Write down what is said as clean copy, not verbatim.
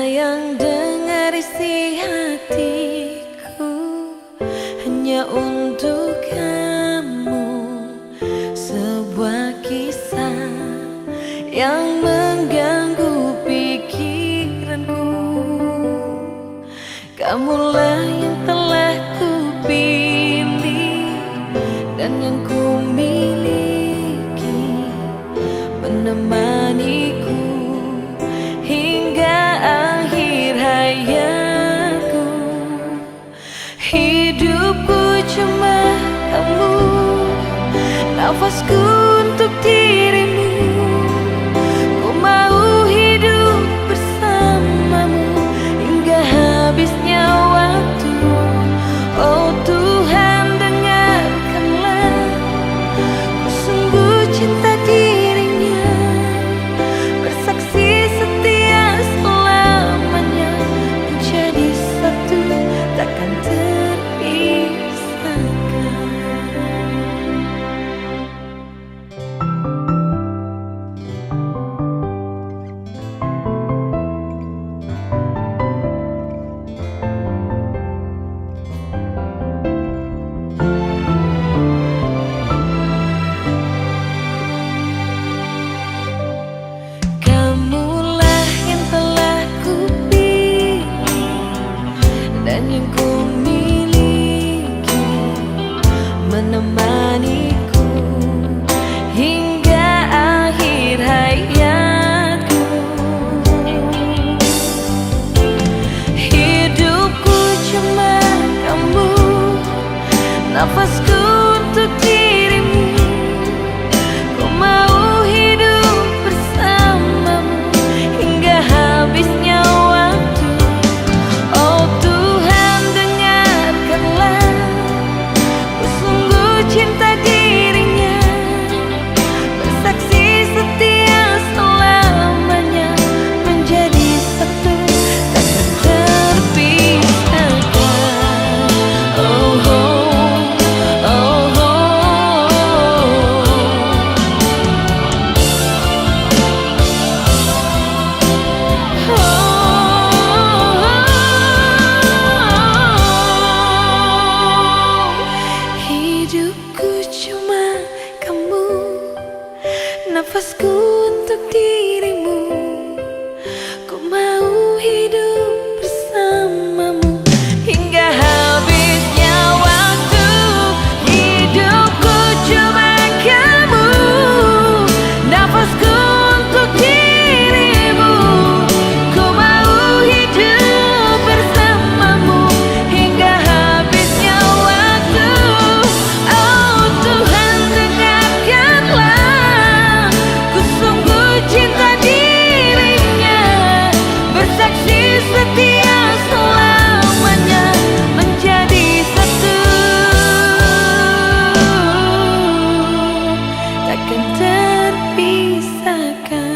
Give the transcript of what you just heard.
Sayang, dengar isi hatiku hanya untuk kamu, sebuah kisah yang mengganggu pikiranku. Kamulah yang telah kupilih dan yang ku miliki, menemaniku hingga akhir hayatku. Hidupku cuma kamu, nafasku untuk dirimu. Ku mau hidup bersamamu hingga habisnya waktu. Oh Tuhan, dengarkanlah, ku sungguh cinta dirinya, bersaksi setia selamanya, menjadi satu takkan terpisahkan. Kamulah yang telah kupilih dan yang ku miliki, menemaniku hingga akhir hayatku. Hidupku cuma kamu, nafasku untuk dirimu. Ku mau hidup bersamamu hingga habisnya waktu. Oh Tuhan, dengarkanlah, ku sungguh cinta dirinya, bersaksi setia selamanya, menjadi satu takkan terpisahkan. Oh, oh, oh, oh. Hidupku cuma kamu, nafasku untuk dirimu. Ku mau hidup bersamamu hingga habisnya waktu. Hidupku cuma kamu, nafasku untuk dirimu. Ku mau hidup bersamamu hingga habisnya waktu. Oh Tuhan, dengarkanlah, ku sungguh cinta dirinya, bersaksi setia selamanya, menjadi satu takkan terpisahkan.